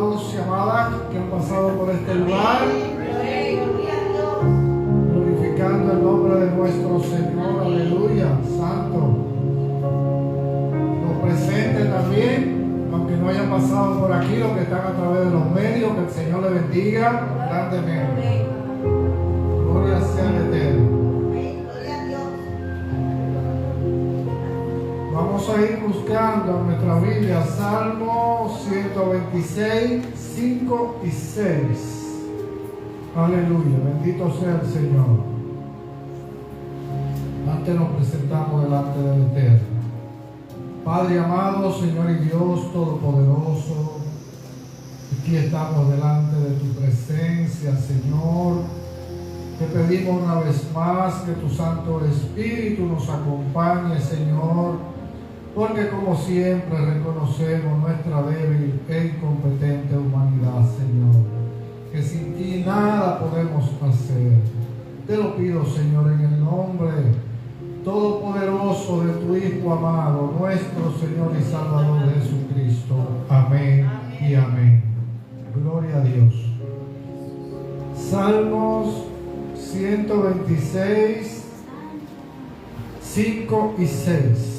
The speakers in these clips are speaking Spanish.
amados y amadas que han pasado por este lugar, glorificando el nombre de nuestro Señor. Aleluya, santo. Los presentes también, aunque no hayan pasado por aquí, los que están a través de los medios, que el Señor les bendiga grandemente. Gloria sea al Eterno. Vamos a ir buscando en nuestra Biblia Salmo 126, 5 y 6. Aleluya, bendito sea el Señor. Antes nos presentamos delante del Eterno. Padre amado, Señor y Dios Todopoderoso, aquí estamos delante de tu presencia, Señor. Te pedimos una vez más que tu Santo Espíritu nos acompañe, Señor, porque como siempre reconocemos nuestra débil e incompetente humanidad, Señor, que sin ti nada podemos hacer. Te lo pido, Señor, en el nombre todopoderoso de tu Hijo amado, nuestro Señor y Salvador Jesucristo. Amén y amén. Gloria a Dios. Salmos 126, 5 y 6.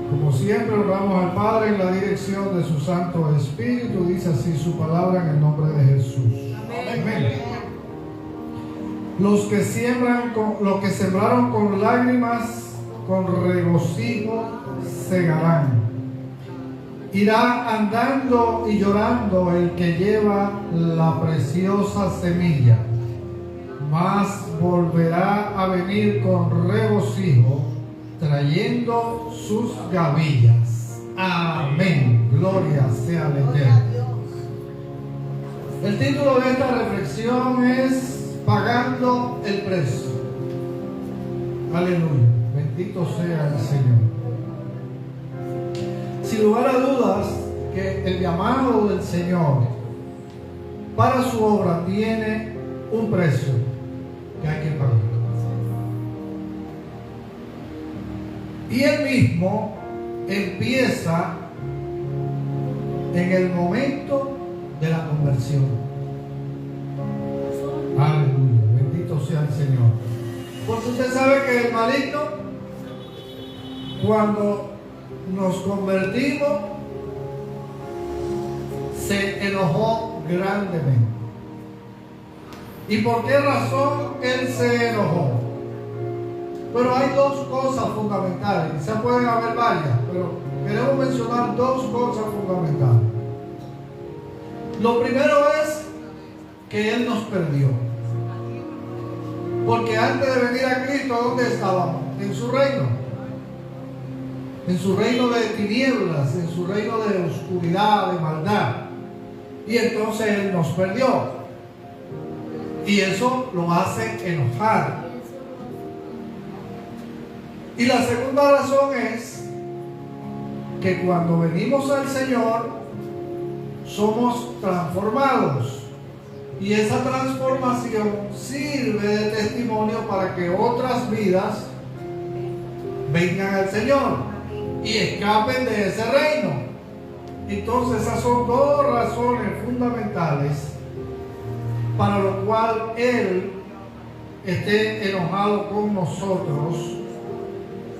Como siempre, oramos al Padre en la dirección de su Santo Espíritu. Dice así su palabra en el nombre de Jesús. Amén. Los que sembraron con lágrimas, con regocijo segarán. Irá andando y llorando el que lleva la preciosa semilla, mas volverá a venir con regocijo, trayendo sus gavillas. Amén. Gloria sea al Eterno. El título de esta reflexión es Pagando el precio. Aleluya. Bendito sea el Señor. Sin lugar a dudas que el llamado del Señor para su obra tiene un precio que hay que pagar. Y él mismo empieza en el momento de la conversión. Aleluya, bendito sea el Señor. Porque usted sabe que el maligno, cuando nos convertimos, se enojó grandemente. ¿Y por qué razón él se enojó? Pero hay dos cosas fundamentales. Quizás pueden haber varias, pero queremos mencionar dos cosas fundamentales. Lo primero es que él nos perdió. Porque antes de venir a Cristo, ¿dónde estábamos? En su reino. En su reino de tinieblas, en su reino de oscuridad, de maldad. Y entonces él nos perdió. Y eso lo hace enojar. Y la segunda razón es que cuando venimos al Señor somos transformados. Y esa transformación sirve de testimonio para que otras vidas vengan al Señor y escapen de ese reino. Entonces esas son dos razones fundamentales para lo cual Él esté enojado con nosotros,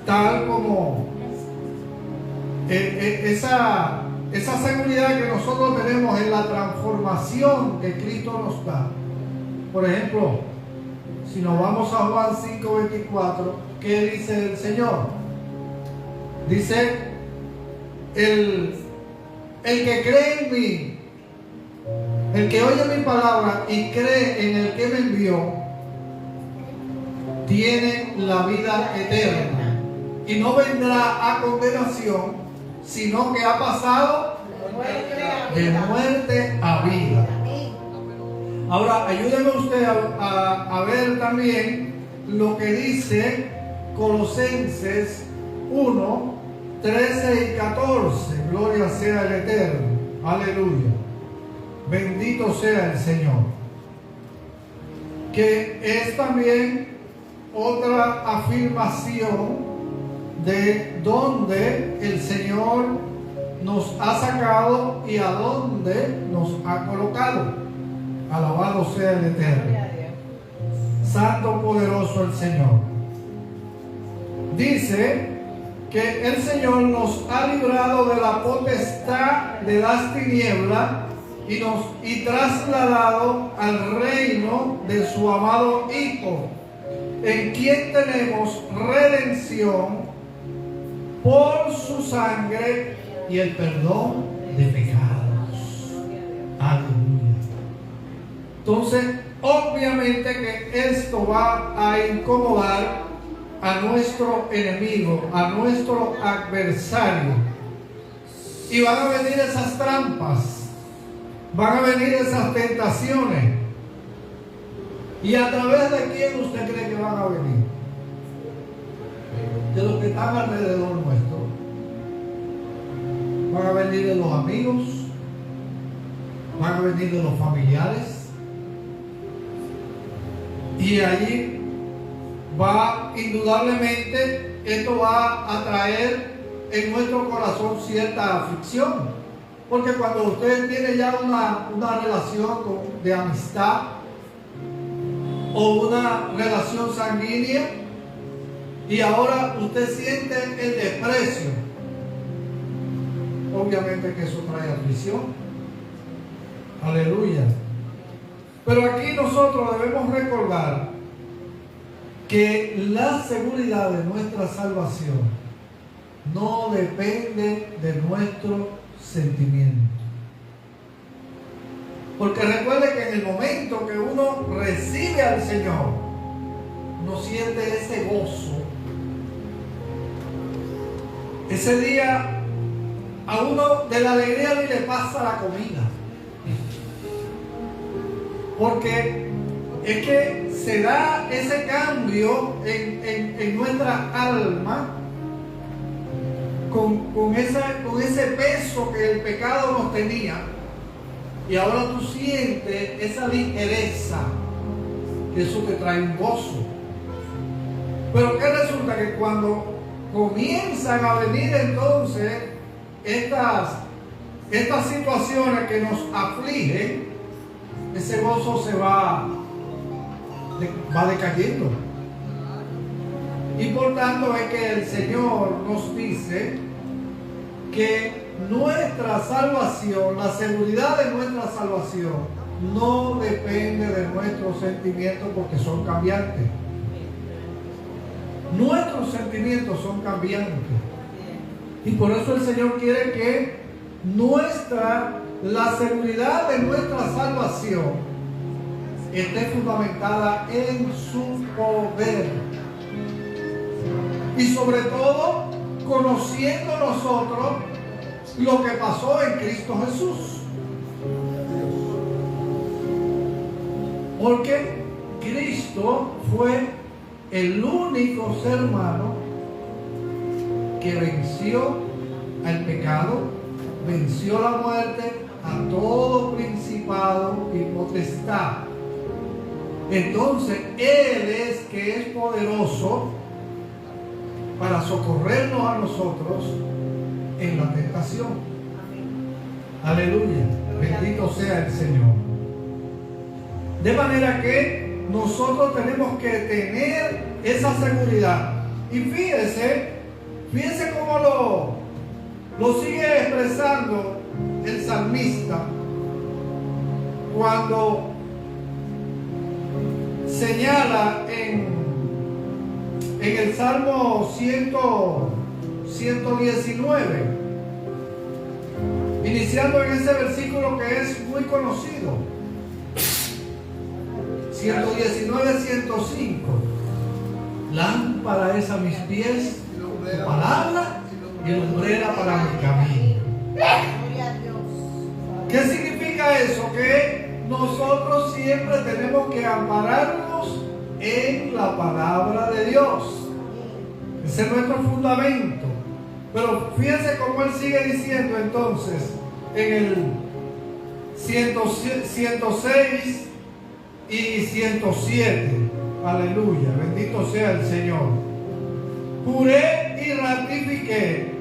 tal como esa seguridad que nosotros tenemos en la transformación que Cristo nos da. Por ejemplo, si nos vamos a Juan 5:24, ¿qué dice el Señor? Dice, el que cree en mí, el que oye mi palabra y cree en el que me envió, tiene la vida eterna y no vendrá a condenación, sino que ha pasado de muerte a vida. Ahora, ayúdeme usted a ver también lo que dice Colosenses 1, 13 y 14. Gloria sea el Eterno. Aleluya. Bendito sea el Señor. Que es también otra afirmación de donde el Señor nos ha sacado y a dónde nos ha colocado. Alabado sea el Eterno. Santo, poderoso el Señor. Dice que el Señor nos ha librado de la potestad de las tinieblas y trasladado al reino de su amado Hijo, en quien tenemos redención por su sangre y el perdón de pecados. Aleluya. Entonces, obviamente que esto va a incomodar a nuestro enemigo, a nuestro adversario. Y van a venir esas trampas, van a venir esas tentaciones. ¿Y a través de quién usted cree que van a venir? De los que están alrededor nuestro. Van a venir de los amigos, van a venir de los familiares. Y allí va, indudablemente, esto va a traer en nuestro corazón cierta aflicción. Porque cuando usted tiene ya una relación de amistad o una relación sanguínea y ahora usted siente el desprecio, obviamente que eso trae aflicción. Aleluya. Pero aquí nosotros debemos recordar que la seguridad de nuestra salvación no depende de nuestro sentimiento. Porque recuerde que en el momento que uno recibe al Señor, uno siente ese gozo. Ese día a uno de la alegría ni le pasa la comida. Porque es que se da ese cambio en nuestra alma con ese peso que el pecado nos tenía, y ahora tú sientes esa ligereza, que eso te trae un gozo. Pero ¿qué resulta? Que cuando comienzan a venir entonces estas situaciones que nos afligen, ese gozo se va decayendo. Y por tanto es que el Señor nos dice que nuestra salvación, la seguridad de nuestra salvación, no depende de nuestros sentimientos, porque son cambiantes. Nuestros sentimientos son cambiantes. Y por eso el Señor quiere que la seguridad de nuestra salvación esté fundamentada en su poder. Y sobre todo, conociendo nosotros lo que pasó en Cristo Jesús. Porque Cristo fue el único ser humano que venció al pecado, venció la muerte, a todo principado y potestad. Entonces Él es que es poderoso para socorrernos a nosotros en la tentación. Aleluya. Bendito sea el Señor. De manera que nosotros tenemos que tener esa seguridad. Y fíjese cómo lo sigue expresando el salmista cuando señala en el Salmo 119, iniciando en ese versículo que es muy conocido, 119:105. Lámpara es a mis pies tu palabra y lumbrera para mi camino. ¿Qué significa eso? Que nosotros siempre tenemos que ampararnos en la palabra de Dios. Ese es nuestro fundamento. Pero fíjense cómo él sigue diciendo entonces en el 106 y 107. Aleluya, bendito sea el Señor. Juré y ratifiqué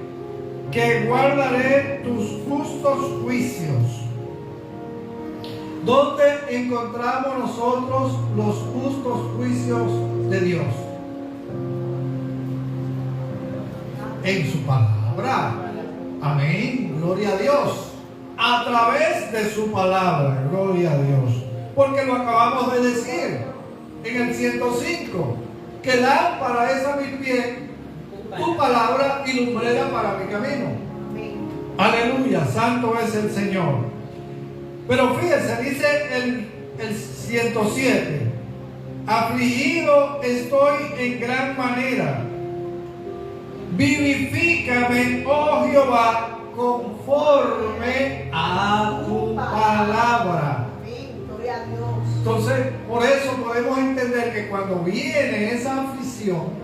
que guardaré tus justos juicios. ¿Dónde encontramos nosotros los justos juicios de Dios? En su palabra. Amén, gloria a Dios. A través de su palabra, gloria a Dios. Porque lo acabamos de decir en el 105, que lámpara es a mi pie tu palabra y lumbrera para mi camino. Aleluya, santo es el Señor. Pero fíjense, dice el 107, afligido estoy en gran manera. Vivifícame, oh Jehová, conforme a tu palabra. Entonces, por eso podemos entender que cuando viene esa aflicción,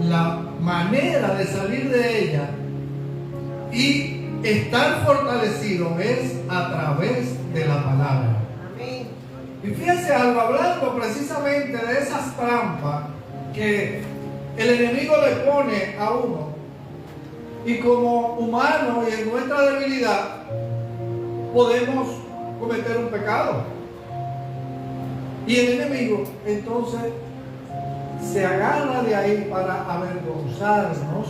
la manera de salir de ella y estar fortalecido es a través de la palabra. Y fíjense algo, hablando precisamente de esas trampas que el enemigo le pone a uno, y como humanos y en nuestra debilidad podemos cometer un pecado, y el enemigo entonces se agarra de ahí para avergonzarnos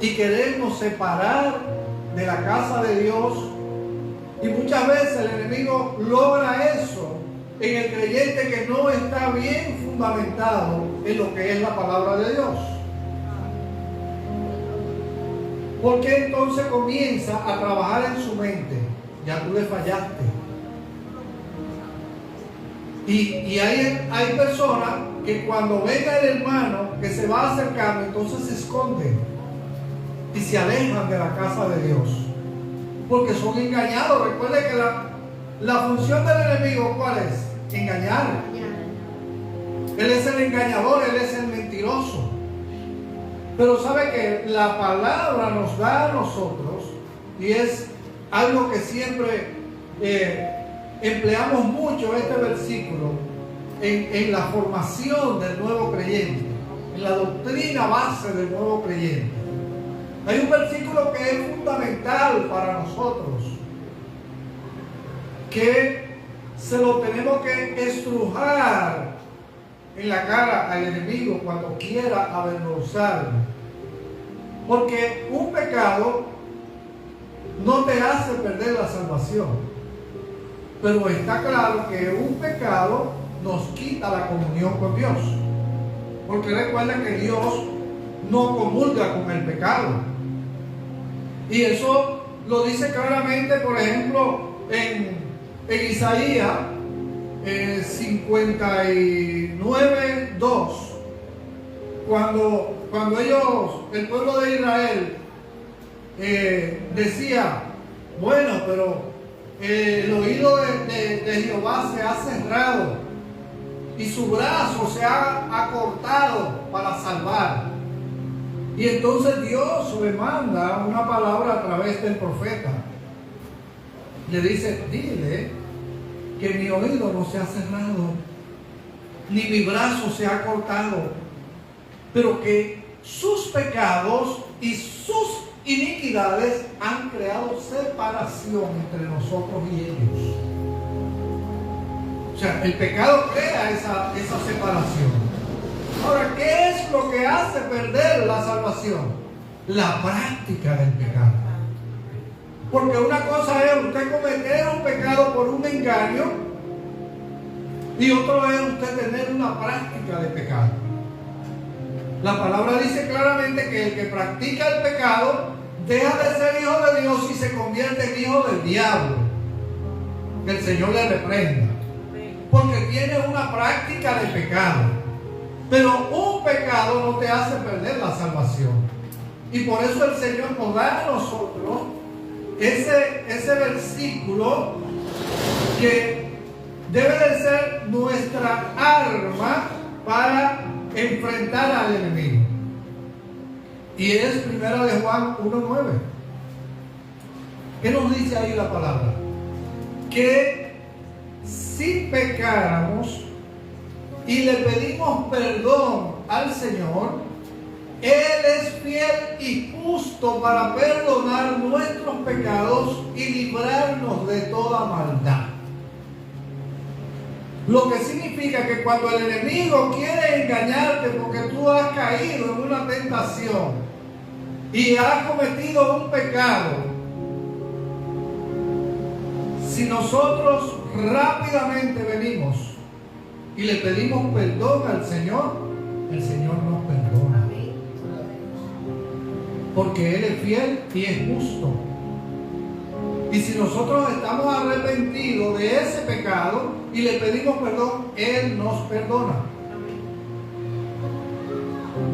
y querernos separar de la casa de Dios. Y muchas veces el enemigo logra eso en el creyente que no está bien fundamentado en lo que es la palabra de Dios. Porque entonces comienza a trabajar en su mente. Ya tú le fallaste. Y hay personas que cuando venga el hermano que se va acercando, entonces se esconden y se alejan de la casa de Dios, porque son engañados. Recuerde que la función del enemigo, ¿cuál es? Engañar. Él es el engañador, él es el mentiroso. Pero sabe que la palabra nos da a nosotros, y es algo que siempre empleamos mucho este versículo en la formación del nuevo creyente, en la doctrina base del nuevo creyente. Hay un versículo que es fundamental para nosotros, que se lo tenemos que estrujar en la cara al enemigo cuando quiera avergonzarnos. Porque un pecado no te hace perder la salvación, pero está claro que un pecado nos quita la comunión con Dios. Porque recuerda que Dios no comulga con el pecado. Y eso lo dice claramente, por ejemplo, en Isaías 59:2, cuando el pueblo de Israel decía, bueno, pero el oído de Jehová se ha cerrado y su brazo se ha acortado para salvar. Y entonces Dios le manda una palabra a través del profeta. Le dice, dile que mi oído no se ha cerrado, ni mi brazo se ha cortado, pero que sus pecados y sus iniquidades han creado separación entre nosotros y ellos. O sea, el pecado crea esa separación. Ahora, ¿qué es lo que hace perder la salvación? La práctica del pecado. Porque una cosa es usted cometer un pecado por un engaño, y otro es usted tener una práctica de pecado. La palabra dice claramente que el que practica el pecado deja de ser hijo de Dios y se convierte en hijo del diablo. Que el Señor le reprenda. Porque tiene una práctica de pecado. Pero un pecado no te hace perder la salvación. Y por eso el Señor nos da a nosotros ese versículo que debe de ser nuestra arma para enfrentar al enemigo. Y es primera de Juan 1:9. ¿Qué nos dice ahí la palabra? Que si pecáramos y le pedimos perdón al Señor, Él es fiel y justo para perdonar nuestros pecados y librarnos de toda maldad. Lo que significa que cuando el enemigo quiere engañarte porque tú has caído en una tentación y has cometido un pecado, si nosotros rápidamente venimos y le pedimos perdón al Señor, el Señor nos perdona. Porque Él es fiel y es justo. Y si nosotros estamos arrepentidos de ese pecado y le pedimos perdón, Él nos perdona.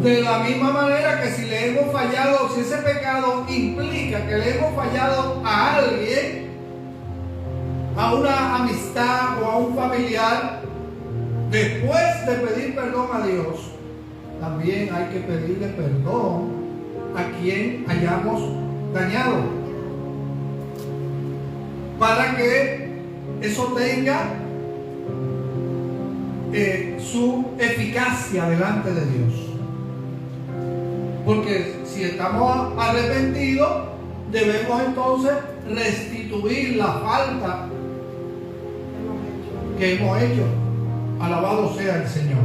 De la misma manera que si le hemos fallado, si ese pecado implica que le hemos fallado a alguien, a una amistad o a un familiar, después de pedir perdón a Dios, también hay que pedirle perdón a quien hayamos dañado, para que eso tenga su eficacia delante de Dios. Porque si estamos arrepentidos, debemos entonces restituir la falta que hemos hecho. Alabado sea el Señor.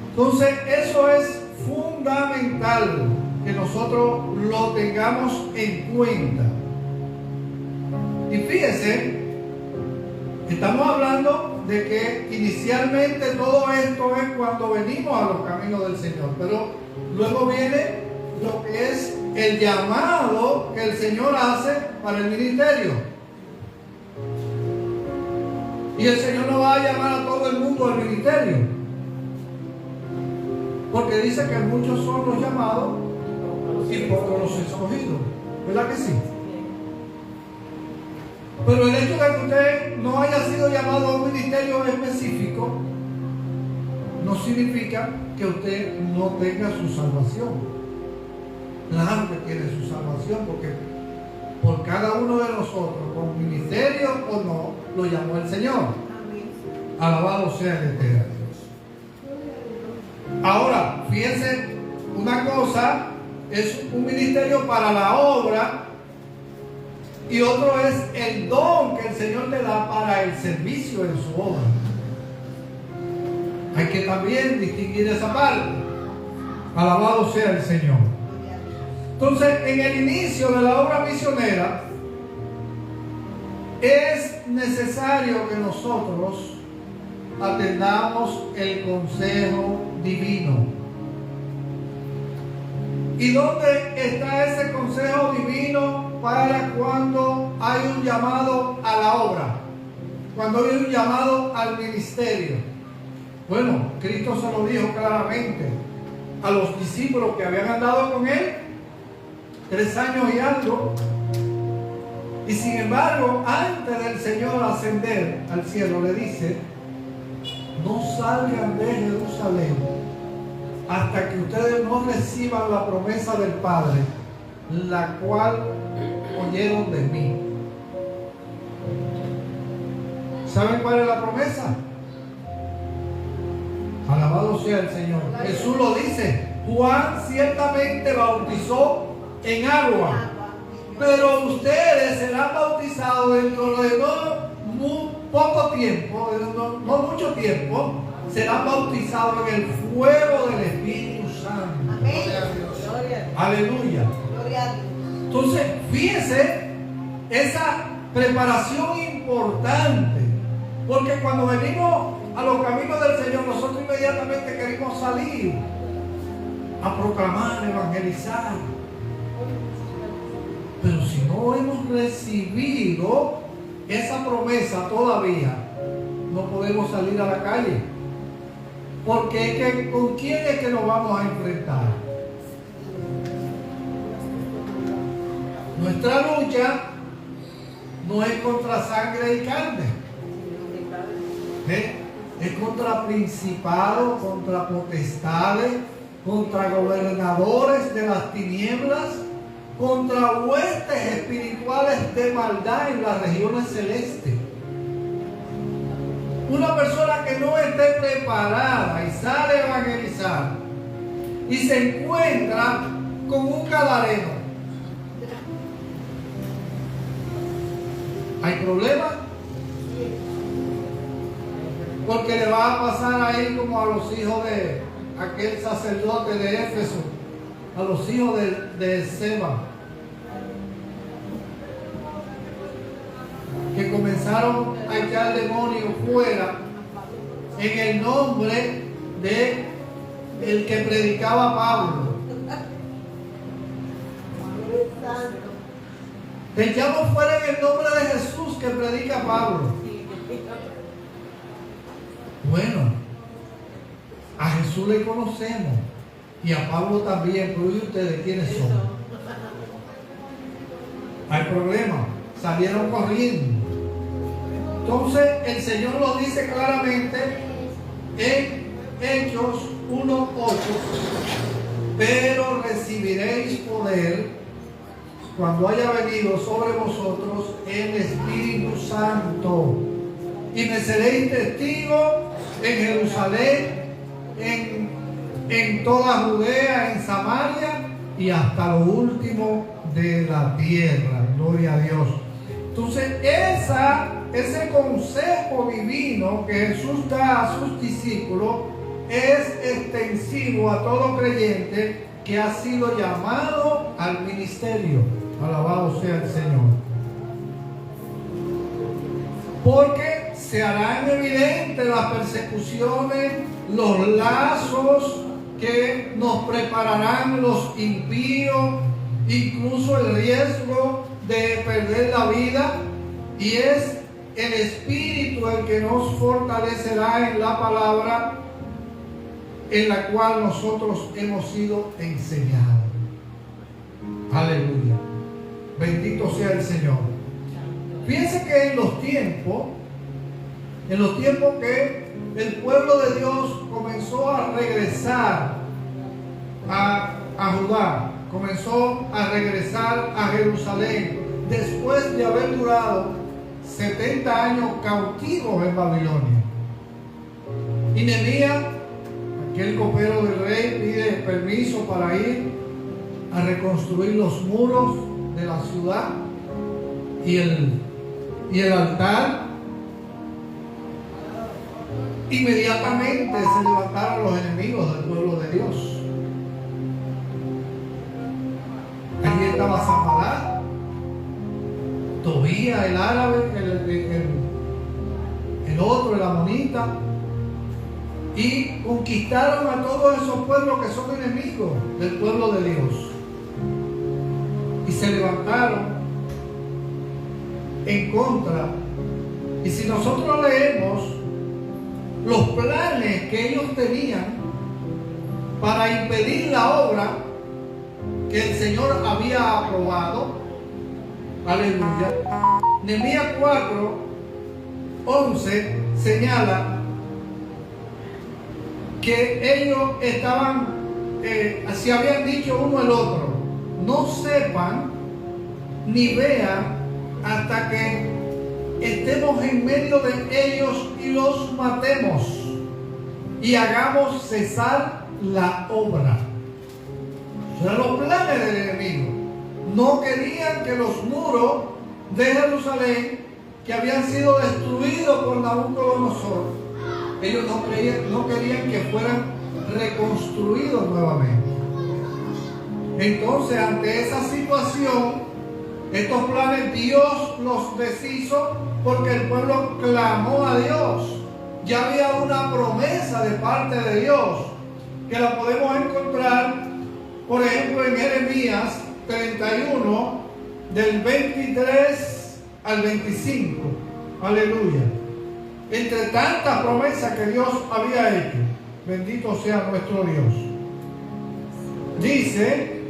Entonces eso es fundamental que nosotros lo tengamos en cuenta. Y fíjese, estamos hablando de que inicialmente todo esto es cuando venimos a los caminos del Señor, pero luego viene lo que es el llamado que el Señor hace para el ministerio. Y el Señor no va a llamar a todo el mundo al ministerio, porque dice que muchos son los llamados y pocos los escogidos. ¿Verdad que sí? Pero el hecho de que usted no haya sido llamado a un ministerio específico no significa que usted no tenga su salvación. Claro que tiene su salvación, porque por cada uno de nosotros, con ministerio o no, lo llamó el Señor. Alabado sea el Eterno. Ahora, fíjense, una cosa es un ministerio para la obra y otro es el don que el Señor te da para el servicio en su obra. Hay que también distinguir esa parte. Alabado sea el Señor. Entonces, en el inicio de la obra misionera, es necesario que nosotros atendamos el consejo divino. ¿Y dónde está ese consejo divino para cuando hay un llamado a la obra? Cuando hay un llamado al ministerio. Bueno, Cristo se lo dijo claramente a los discípulos que habían andado con Él 3 años y algo. Y sin embargo, antes del Señor ascender al cielo, le dice: no salgan de Jerusalén hasta que ustedes no reciban la promesa del Padre, la cual oyeron de mí. ¿Saben cuál es la promesa? Alabado sea el Señor. Jesús lo dice. Juan ciertamente bautizó en agua, pero ustedes serán bautizados dentro de poco tiempo, no mucho tiempo, serán bautizados en el fuego del Espíritu Santo. Amén. Aleluya. Gloria a Dios. Entonces, fíjese esa preparación importante, porque cuando venimos a los caminos del Señor, nosotros inmediatamente queremos salir a proclamar, evangelizar. Pero si no hemos recibido esa promesa todavía, no podemos salir a la calle. Porque ¿con quién es que nos vamos a enfrentar? Nuestra lucha no es contra sangre y carne. Es contra principados, contra potestades, contra gobernadores de las tinieblas, contra huestes espirituales de maldad en las regiones celestes. Una persona que no esté preparada y sale a evangelizar y se encuentra con un gadareno. ¿Hay problema? Porque le va a pasar ahí como a los hijos de aquel sacerdote de Éfeso, a los hijos de Seba, que comenzaron a echar demonios fuera en el nombre de el que predicaba Pablo. Te echamos fuera en el nombre de Jesús que predica Pablo. Bueno, a Jesús le conocemos y a Pablo también, pero ¿y ustedes quiénes son? Hay problema, salieron corriendo. Entonces el Señor lo dice claramente en Hechos 1:8: pero recibiréis poder cuando haya venido sobre vosotros el Espíritu Santo, y me seréis testigos en Jerusalén, en toda Judea, en Samaria y hasta lo último de la tierra. Gloria a Dios. Entonces ese consejo divino que Jesús da a sus discípulos es extensivo a todo creyente que ha sido llamado al ministerio. Alabado sea el Señor. Porque se harán evidentes las persecuciones, los lazos que nos prepararán los impíos, incluso el riesgo de perder la vida, y es el Espíritu el que nos fortalecerá en la palabra en la cual nosotros hemos sido enseñados. Aleluya. Bendito sea el Señor. Fíjense que en los tiempos que el pueblo de Dios comenzó a regresar a Judá, comenzó a regresar a Jerusalén, después de haber durado 70 años cautivos en Babilonia. Y Nehemías, aquel copero del rey, pide permiso para ir a reconstruir los muros de la ciudad y el altar. Inmediatamente se levantaron los enemigos del pueblo de Dios. Allí estaba Sanballat, Tobías el árabe, el otro, el amonita, y conquistaron a todos esos pueblos que son enemigos del pueblo de Dios. Y se levantaron en contra. Y si nosotros leemos los planes que ellos tenían para impedir la obra que el Señor había aprobado, aleluya, Nehemías 4:11 señala que ellos estaban, se habían dicho uno al otro: no sepan ni vean hasta que estemos en medio de ellos y los matemos y hagamos cesar la obra. Eran los planes del enemigo. No querían que los muros de Jerusalén, que habían sido destruidos por Nabucodonosor, ellos no querían que fueran reconstruidos nuevamente. Entonces, ante esa situación, estos planes Dios los deshizo porque el pueblo clamó a Dios. Ya había una promesa de parte de Dios que la podemos encontrar, por ejemplo, en Jeremías 31, del 23 al 25. Aleluya. Entre tantas promesas que Dios había hecho, bendito sea nuestro Dios. Dice: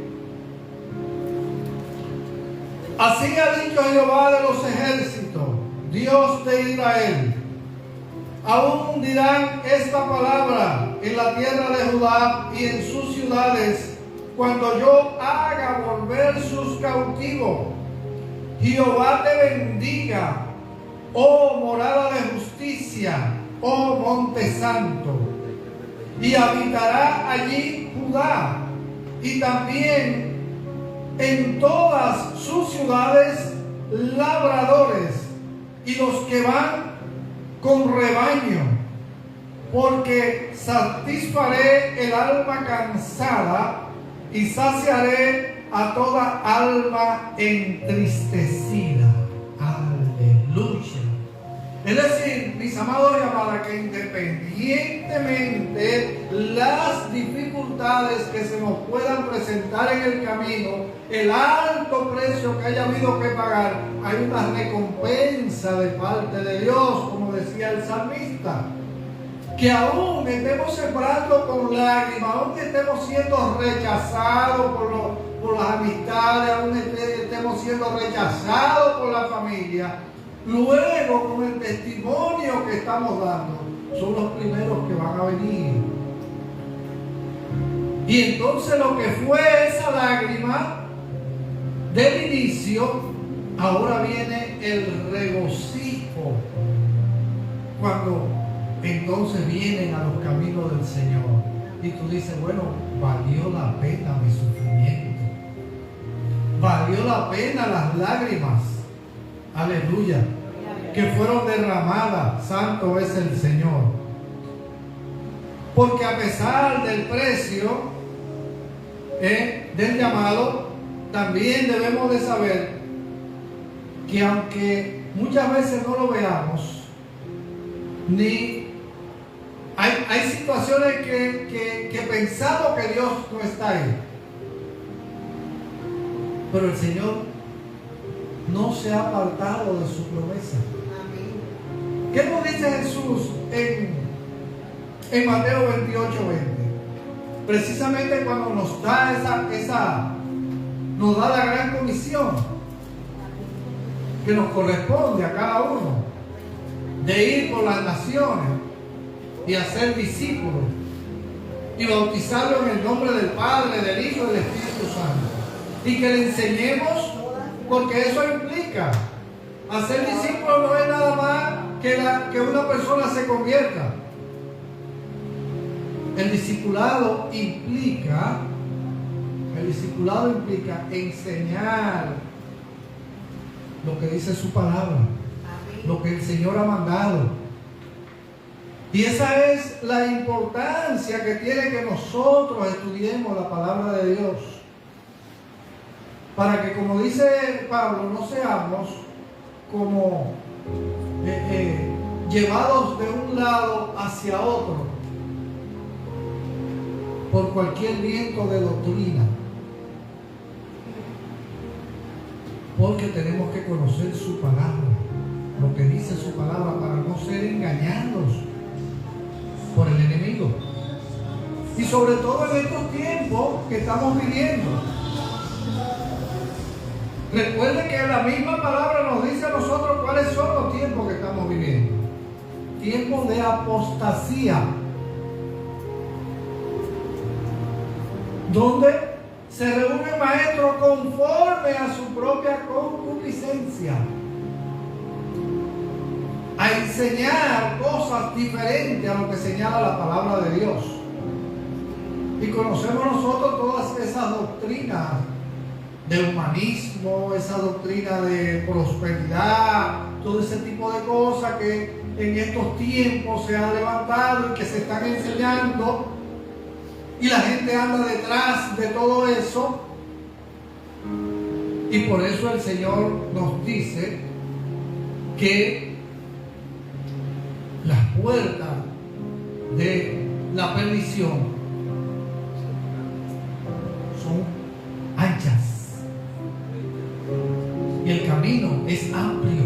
así ha dicho Jehová de los ejércitos, Dios de Israel: aún dirán esta palabra en la tierra de Judá y en sus ciudades, cuando yo haga volver sus cautivos. Jehová te bendiga, oh morada de justicia, oh monte santo, y habitará allí Judá, y también en todas sus ciudades labradores y los que van con rebaño, porque satisfaré el alma cansada y saciaré a toda alma entristecida. Aleluya. Es decir, mis amados y amadas, que independientemente las dificultades que se nos puedan presentar en el camino, el alto precio que haya habido que pagar, hay una recompensa de parte de Dios, como decía el salmista. Que aún estemos sembrando con lágrimas, aún estemos siendo rechazados por las amistades, aún estemos siendo rechazados por la familia, luego con el testimonio que estamos dando, son los primeros que van a venir. Y entonces lo que fue esa lágrima del inicio, ahora viene el regocijo, cuando entonces vienen a los caminos del Señor. Y tú dices, bueno, valió la pena mi sufrimiento, valió la pena las lágrimas, aleluya, que fueron derramadas. Santo es el Señor. Porque a pesar del precio del llamado, también debemos de saber que aunque muchas veces no lo veamos, ni hay situaciones que pensamos que Dios no está ahí, pero el Señor no se ha apartado de su promesa. ¿Qué nos dice Jesús en Mateo 28:20? Precisamente cuando nos da nos da la gran comisión que nos corresponde a cada uno, de ir por las naciones y hacer discípulos y bautizarlos en el nombre del Padre, del Hijo y del Espíritu Santo, y que le enseñemos, porque eso implica hacer discípulos. No es nada más que una persona se convierta. El discipulado implica enseñar lo que dice su palabra, lo que el Señor ha mandado. Y esa es la importancia que tiene que nosotros estudiemos la palabra de Dios, para que, como dice Pablo, no seamos como llevados de un lado hacia otro por cualquier viento de doctrina, porque tenemos que conocer su palabra, lo que dice su palabra, para no ser engañados por el enemigo. Y sobre todo en estos tiempos que estamos viviendo. Recuerden que la misma palabra nos dice a nosotros cuáles son los tiempos que estamos viviendo. Tiempos de apostasía, donde se reúnen maestros conforme a su propia concupiscencia, a enseñar cosas diferentes a lo que señala la palabra de Dios. Y conocemos nosotros todas esas doctrinas de humanismo, esa doctrina de prosperidad, todo ese tipo de cosas que en estos tiempos se han levantado y que se están enseñando, y la gente anda detrás de todo eso. Y por eso el Señor nos dice que las puertas de la perdición son anchas y el camino es amplio,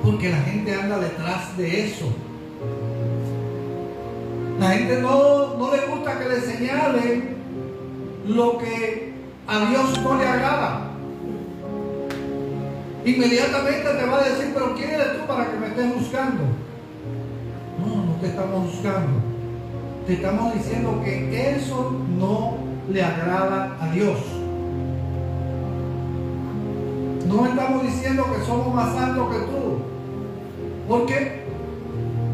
porque la gente anda detrás de eso. La gente no le gusta que le señalen lo que a Dios no le agrada. Inmediatamente te va a decir, pero ¿quién eres tú para que me estés juzgando? No te estamos juzgando. Te estamos diciendo que eso no le agrada a Dios. No estamos diciendo que somos más santos que tú, porque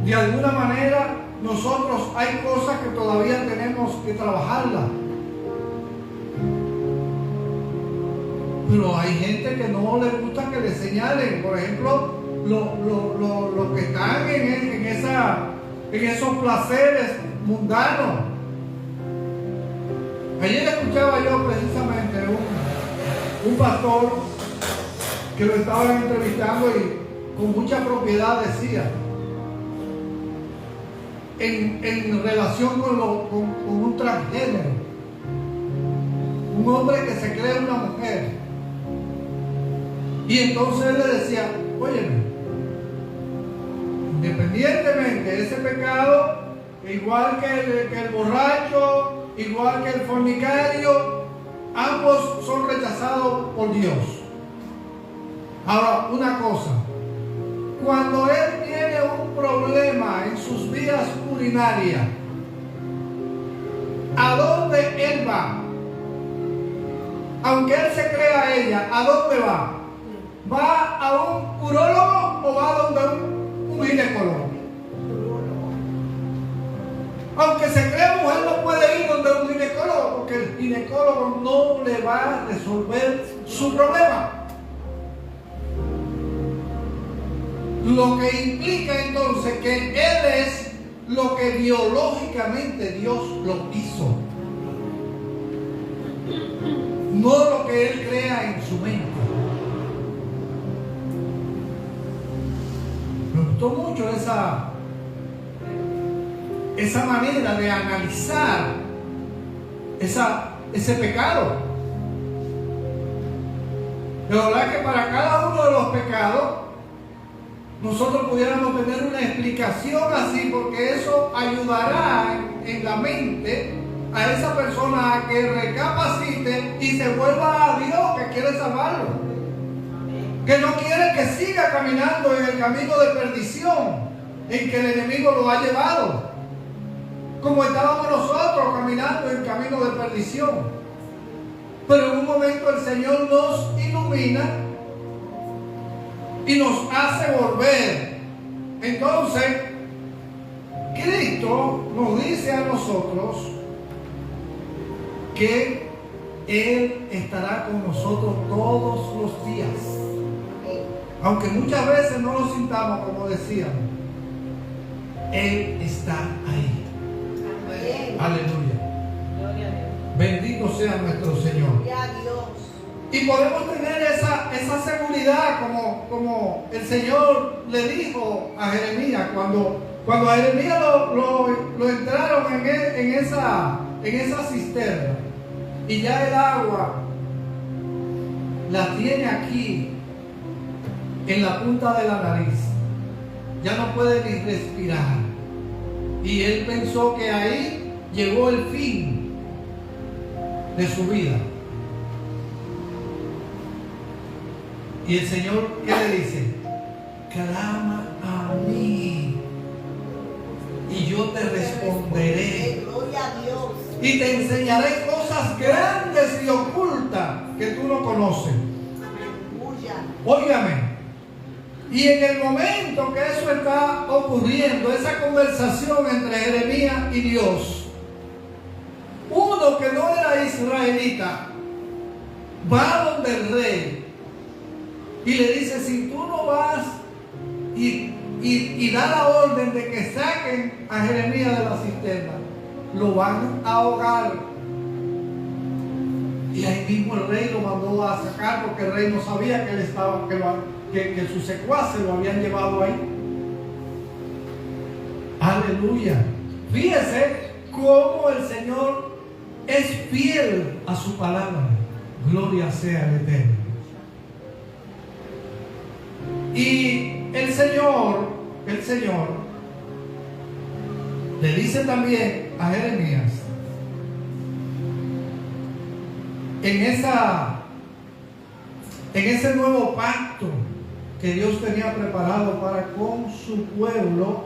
de alguna manera nosotros hay cosas que todavía tenemos que trabajarlas. Pero hay gente que no le gusta que le señalen. Por ejemplo, los que están en esos placeres mundanos. Ayer escuchaba yo precisamente un pastor que lo estaban entrevistando y con mucha propiedad decía, en relación con un transgénero, un hombre que se cree una mujer. Y entonces él le decía, óyeme, independientemente de ese pecado, igual que el borracho, igual que el fornicario, ambos son rechazados por Dios. Ahora, una cosa, cuando él tiene un problema en sus vías urinarias, ¿a dónde él va? Aunque él se crea ella, ¿a dónde va? ¿Va a un urólogo o va a donde un ginecólogo? Aunque se crea mujer, no puede ir donde un ginecólogo, porque el ginecólogo no le va a resolver su problema. Lo que implica entonces que él es lo que biológicamente Dios lo hizo, no lo que él crea en su mente. Me gustó mucho esa manera de analizar ese pecado. De verdad que para cada uno de los pecados nosotros pudiéramos tener una explicación así, porque eso ayudará en la mente a esa persona a que recapacite y se vuelva a Dios, que quiere salvarlo, que no quiere que siga caminando en el camino de perdición en que el enemigo lo ha llevado, como estábamos nosotros caminando en el camino de perdición. Pero en un momento el Señor nos ilumina y nos hace volver. Entonces Cristo nos dice a nosotros que Él estará con nosotros todos los días, aunque muchas veces no lo sintamos, como decíamos. Él está ahí. Amén. Aleluya. Gloria a Dios. Bendito sea nuestro Señor. Gloria a Dios. Y podemos tener esa seguridad, como el Señor le dijo a Jeremías cuando a Jeremías lo entraron en esa cisterna, y ya el agua la tiene aquí en la punta de la nariz, ya no puede ni respirar, y él pensó que ahí llegó el fin de su vida. Y el Señor, ¿qué le dice? Clama a mí y yo te responderé. Gloria a Dios. Y te enseñaré cosas grandes y ocultas que tú no conoces. Óigame. Y en el momento que eso está ocurriendo, esa conversación entre Jeremías y Dios, uno que no era israelita va donde el rey y le dice: si tú no vas y da la orden de que saquen a Jeremías de la cisterna, lo van a ahogar. Y ahí mismo el rey lo mandó a sacar, porque el rey no sabía que él estaba, que sus secuaces lo habían llevado ahí. Aleluya. Fíjese cómo el Señor es fiel a su palabra. Gloria sea al Eterno. Y el Señor le dice también a Jeremías, en ese nuevo pacto que Dios tenía preparado para con su pueblo,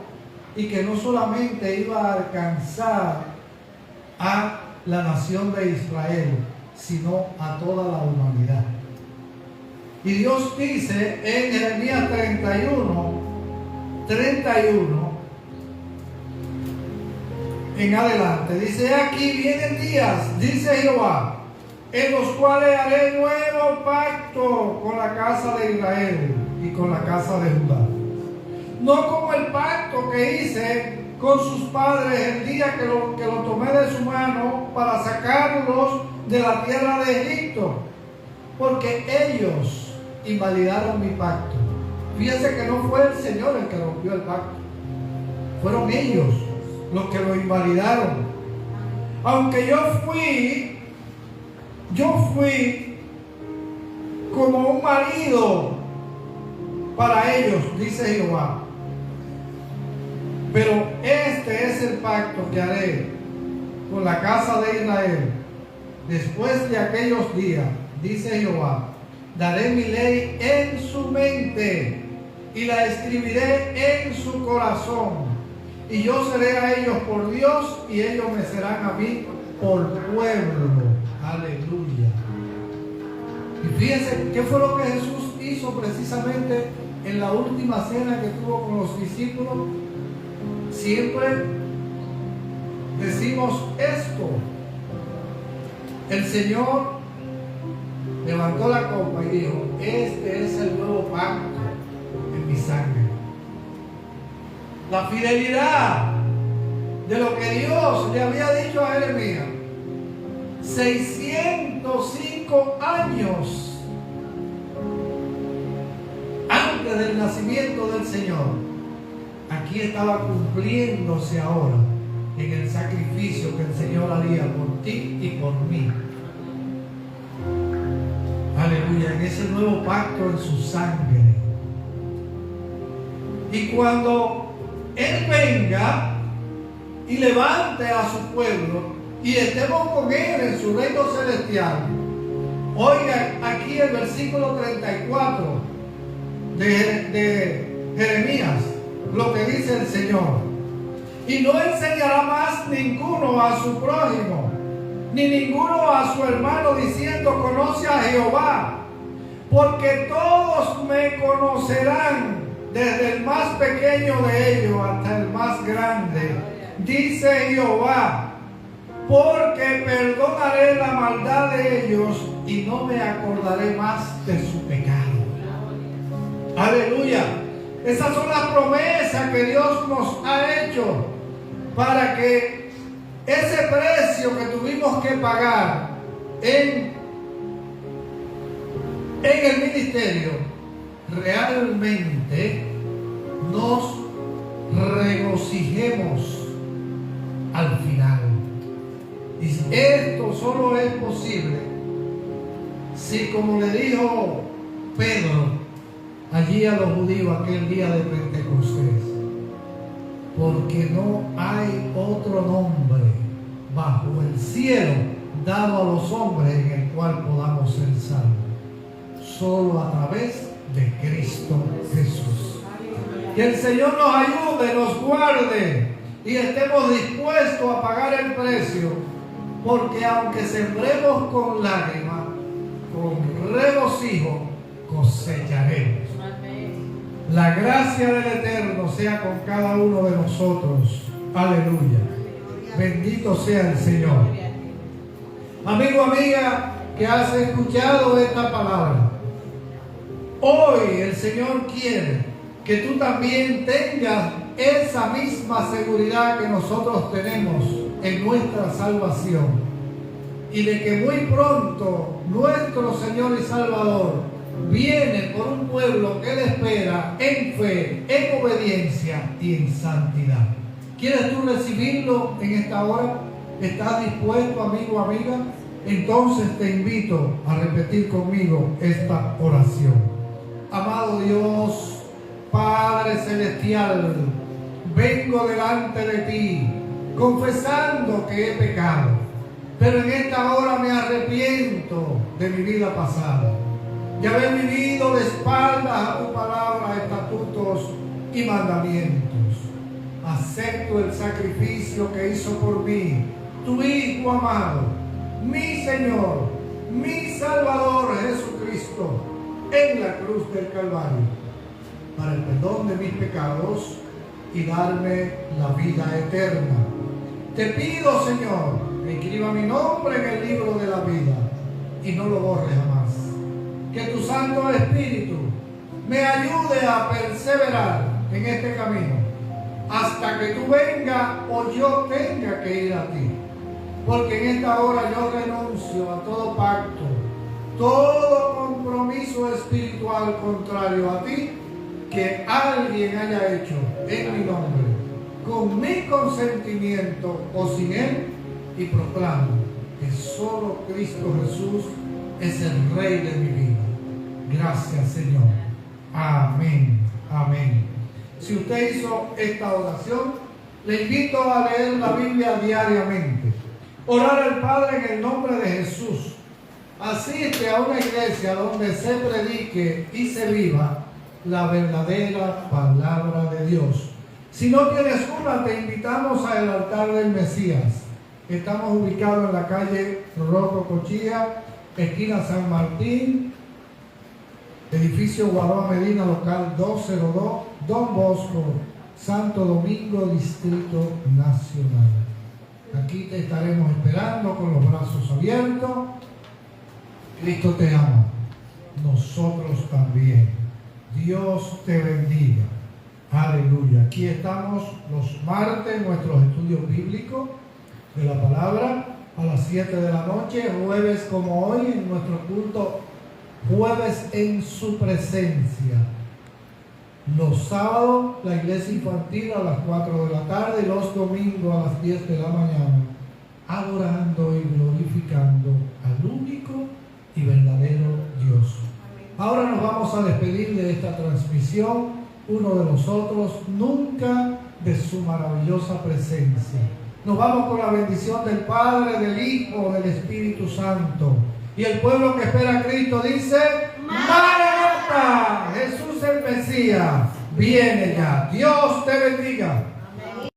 y que no solamente iba a alcanzar a la nación de Israel, sino a toda la humanidad. Y Dios dice en Jeremías 31, en adelante. Dice: aquí vienen días, dice Jehová, en los cuales haré nuevo pacto con la casa de Israel y con la casa de Judá. No como el pacto que hice con sus padres el día que lo tomé de su mano para sacarlos de la tierra de Egipto, porque ellos invalidaron mi pacto. Fíjense que no fue el Señor el que rompió el pacto, fueron ellos los que lo invalidaron. Aunque yo fui como un marido para ellos, dice Jehová. Pero este es el pacto que haré con la casa de Israel después de aquellos días, dice Jehová. Daré mi ley en su mente y la escribiré en su corazón. Y yo seré a ellos por Dios y ellos me serán a mí por pueblo. Aleluya. Y fíjense qué fue lo que Jesús hizo precisamente en la última cena que tuvo con los discípulos. Siempre decimos esto: el Señor levantó la copa y dijo: este es el nuevo pacto en mi sangre. La fidelidad de lo que Dios le había dicho a Jeremías 605 años antes del nacimiento del Señor. Aquí estaba cumpliéndose ahora en el sacrificio que el Señor haría por ti y por mí. Aleluya, en ese nuevo pacto en su sangre. Y cuando Él venga y levante a su pueblo y estemos con Él en su reino celestial, oiga aquí el versículo 34 de Jeremías, lo que dice el Señor: y no enseñará más ninguno a su prójimo, ni ninguno a su hermano, diciendo: conoce a Jehová, porque todos me conocerán, desde el más pequeño de ellos hasta el más grande, dice Jehová, porque perdonaré la maldad de ellos y no me acordaré más de su pecado. Aleluya. Esas son las promesas que Dios nos ha hecho para que ese precio que tuvimos que pagar en el ministerio realmente nos regocijemos al final. Y esto solo es posible si, como le dijo Pedro allí a los judíos aquel día de Pentecostés, porque no hay otro nombre bajo el cielo dado a los hombres en el cual podamos ser salvos, solo a través de Cristo Jesús. Que el Señor nos ayude, nos guarde y estemos dispuestos a pagar el precio, porque aunque sembremos con lágrimas, con regocijo cosecharemos. La gracia del Eterno sea con cada uno de nosotros. Aleluya. Bendito sea el Señor. Amigo, amiga, que has escuchado esta palabra, hoy el Señor quiere que tú también tengas esa misma seguridad que nosotros tenemos en nuestra salvación, y de que muy pronto nuestro Señor y Salvador viene por un pueblo que le espera en fe, en obediencia y en santidad. ¿Quieres tú recibirlo en esta hora? ¿Estás dispuesto, amigo, amiga? Entonces te invito a repetir conmigo esta oración. Amado Dios, Padre Celestial, vengo delante de ti confesando que he pecado, pero en esta hora me arrepiento de mi vida pasada, de haber vivido de espaldas a tu palabra, estatutos y mandamientos. Acepto el sacrificio que hizo por mí tu Hijo amado, mi Señor, mi Salvador Jesucristo, en la cruz del Calvario, para el perdón de mis pecados y darme la vida eterna. Te pido, Señor, que escriba mi nombre en el libro de la vida y no lo borre jamás. Que tu Santo Espíritu me ayude a perseverar en este camino hasta que tú vengas o yo tenga que ir a ti. Porque en esta hora yo renuncio a todo pacto, todo compromiso espiritual contrario a ti que alguien haya hecho en mi nombre, con mi consentimiento o sin él, y proclamo que solo Cristo Jesús es el Rey de mi vida. Gracias, Señor. Amén. Amén. Si usted hizo esta oración, le invito a leer la Biblia diariamente. Orar al Padre en el nombre de Jesús. Asiste a una iglesia donde se predique y se viva la verdadera palabra de Dios. Si no tienes una, te invitamos al altar del Mesías. Estamos ubicados en la calle Rocco Cochilla, esquina San Martín, edificio Guaroa Medina, local 202, Don Bosco, Santo Domingo, Distrito Nacional. Aquí te estaremos esperando con los brazos abiertos. Cristo te ama, nosotros también. Dios te bendiga. Aleluya. Aquí estamos los martes en nuestros estudios bíblicos de la palabra a las 7 de la noche, jueves como hoy en nuestro culto jueves en su presencia. Los sábados la iglesia infantil a las 4 de la tarde y los domingos a las 10 de la mañana, adorando y glorificando al único y verdadero Dios. Ahora nos vamos a despedir de esta transmisión, uno de nosotros, nunca de su maravillosa presencia. Nos vamos con la bendición del Padre, del Hijo, del Espíritu Santo. Y el pueblo que espera a Cristo dice: ¡Maranatha! Jesús el Mesías viene ya. Dios te bendiga.